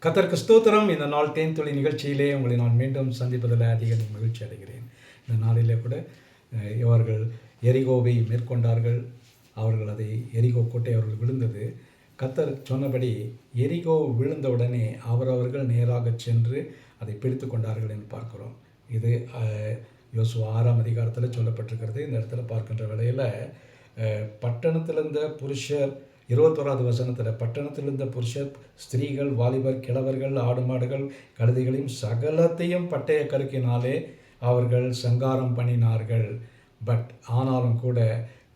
கர்த்தருக்கு ஸ்தோத்திரம். இந்த நாள் தேன்துளி நிகழ்ச்சியிலே உங்களை நான் மீண்டும் சந்திப்பதில் அதிக மகிழ்ச்சி அடைகிறேன். இந்த நாளிலே கூட இவர்கள் எரிகோவை மேற்கொண்டார்கள். அவர்கள் அதை எரிகோ கோட்டை அவர்கள் விழுந்தது. கர்த்தர் சொன்னபடி எரிகோ விழுந்தவுடனே அவரவர்கள் நேராக சென்று அதை பிடித்து கொண்டார்கள் என்று பார்க்கிறோம். இது யோசுவா 6ஆம் அதிகாரத்தில் சொல்லப்பட்டிருக்கிறது. இந்த இடத்துல பார்க்கின்ற வேளையில் பட்டணத்தில் இருந்த புருஷர் 21வது வசனத்தில் பட்டணத்தில் இருந்த புருஷர், ஸ்திரீகள், வாலிபர், கிழவர்கள், ஆடு மாடுகள், கழுதைகளையும் சகலத்தையும் பட்டய கருக்கினாலே அவர்கள் சங்காரம் பண்ணினார்கள். ஆனாலும் கூட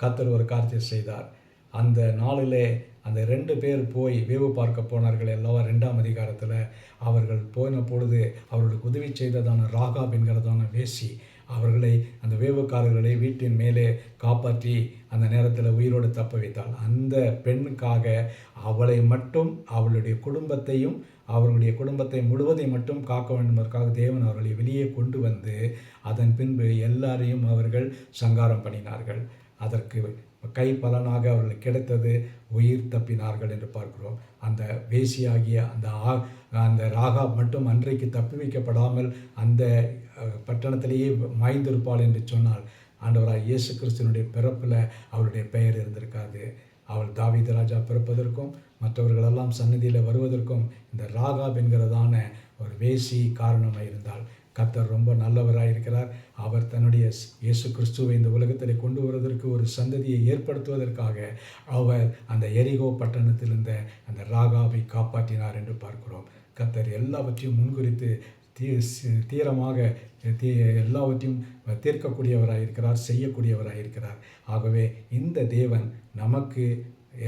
கர்த்தர் ஒரு காரியத்தை செய்தார். அந்த நாளிலே அந்த 2 பேர் போய் வேவு பார்க்க போனார்கள் அல்லவா. 2ஆம் அதிகாரத்தில் அவர்கள் போன பொழுது அவர்களுக்கு உதவி செய்ததான ராகாப் என்கிறதான வேசி அவர்களை, அந்த வேவுக்காரர்களை வீட்டின் மேலே காப்பாற்றி அந்த நேரத்தில் உயிரோடு தப்ப வைத்தாள். அந்த பெண்ணுக்காக அவளை மட்டும், அவளுடைய குடும்பத்தையும், அவர்களுடைய குடும்பத்தை முழுவதையும் மட்டும் காக்க வேண்டும் என்பதற்காக தேவன் அவர்களை வெளியே கொண்டு வந்து அதன் பின்பு எல்லாரையும் அவர்கள் சங்காரம் பண்ணினார்கள். அதற்கு கை பலனாக அவர்களுக்கு கிடைத்தது உயிர் தப்பினார்கள் என்று பார்க்கிறோம். அந்த வேசியாகிய அந்த ராகாப் மட்டும் அன்றைக்கு தப்பி வைக்கப்படாமல் அந்த பட்டணத்திலேயே மாய்ந்திருப்பாள் என்று சொன்னால், ஆண்டவராக இயேசு கிறிஸ்துவனுடைய பிறப்பில் அவளுடைய பெயர் இருந்திருக்காது. அவள் தாவீது ராஜா பிறப்பதற்கும் மற்றவர்களெல்லாம் சந்நிதியில் வருவதற்கும் இந்த ராகாப் என்கிறதான ஒரு வேசி காரணமாக இருந்தாள். கர்த்தர் ரொம்ப நல்லவராக இருக்கிறார். அவர் தன்னுடைய இயேசு கிறிஸ்துவை இந்த உலகத்தில் கொண்டு வருவதற்கு ஒரு சந்ததியை ஏற்படுத்துவதற்காக அவர் அந்த எரிகோ பட்டணத்தில் இருந்த அந்த ராகாவை காப்பாற்றினார் என்று பார்க்கிறோம். கர்த்தர் எல்லாவற்றையும் முன்குறித்து தீரமாக எல்லாவற்றையும் தீர்க்கக்கூடியவராக இருக்கிறார், செய்யக்கூடியவராக இருக்கிறார். ஆகவே இந்த தேவன் நமக்கு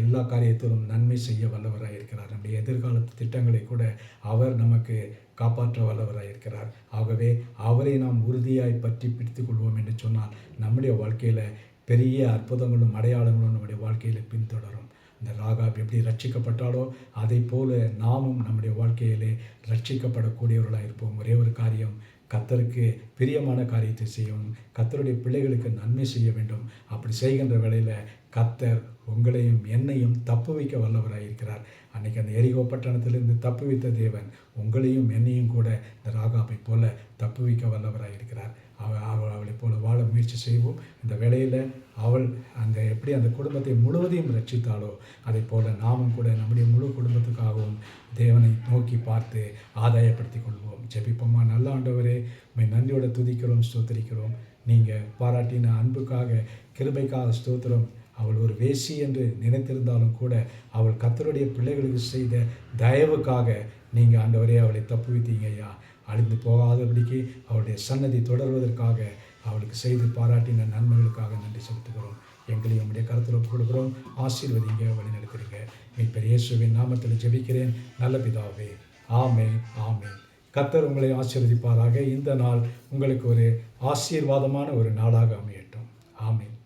எல்லா காரியத்திலும் நன்மை செய்ய வல்லவராக இருக்கிறார். நம்முடைய எதிர்கால திட்டங்களை கூட அவர் நமக்கு காப்பாற்ற வல்லவராக இருக்கிறார். ஆகவே அவரை நாம் உறுதியாய் பற்றி பிடித்து கொள்வோம் என்று சொன்னால் நம்முடைய வாழ்க்கையில் பெரிய அற்புதங்களும் அடையாளங்களும் நம்முடைய வாழ்க்கையில் பின்தொடரும். இந்த ராகாப் எப்படி ரட்சிக்கப்பட்டாலோ அதை போல நாமும் நம்முடைய வாழ்க்கையிலே ரட்சிக்கப்படக்கூடியவர்களாக இருப்போம். ஒரே ஒரு காரியம், கர்த்தருக்கு பிரியமான காரியத்தை செய்யணும். கர்த்தருடைய பிள்ளைகளுக்கு நன்மை செய்ய வேண்டும். அப்படி செய்கின்ற வேளையில் கர்த்தர் உங்களையும் என்னையும் தப்பு வைக்க வல்லவராக இருக்கிறார். அன்றைக்கி அந்த எரிகோ பட்டணத்திலிருந்து தப்பு வைத்த தேவன் உங்களையும் என்னையும் கூட இந்த ராகாபை போல தப்பு வைக்க வல்லவராக இருக்கிறார். அவளை போல வாழ முயற்சி செய்வோம். இந்த வேளையில் அவள் எப்படி அந்த குடும்பத்தை முழுவதையும் ரட்சித்தாளோ அதை போல நாமும் கூட நம்முடைய முழு குடும்பத்துக்காகவும் தேவனை நோக்கி பார்த்து ஆதாயப்படுத்தி கொள்வோம். ஜெபிப்போமா. நல்ல ஆண்டவரே, நன்றியோட துதிக்கிறோம், ஸ்தோத்திரிக்கிறோம். நீங்கள் பாராட்டின அன்புக்காக, கிருபைக்காக ஸ்தோத்திரம். அவள் ஒரு வேசி என்று நினைத்திருந்தாலும் கூட அவள் கர்த்தருடைய பிள்ளைகளுக்கு செய்த தயவுக்காக நீங்கள் ஆண்டவரே அவளை தப்புவித்தீங்க ஐயா. அழிந்து போகாதபடிக்கு அவளுடைய சன்னதி தொடர்வதற்காக அவளுக்கு செய்து பாராட்டின நன்மைகளுக்காக நன்றி செலுத்துகிறோம். எங்களையும் உங்களுடைய கருத்தில் ஒப்புக் கொடுக்கிறோம். ஆசீர்வதிங்க, வழி நடத்துறீங்க. மீட்பர் இயேசுவின் நாமத்தில் ஜெபிக்கிறேன் நல்ல பிதாவே. ஆமென், ஆமென். கர்த்தர் உங்களை ஆசீர்வதிப்பாராக. இந்த நாள் உங்களுக்கு ஒரு ஆசீர்வாதமான ஒரு நாளாக அமையட்டும். ஆமென்.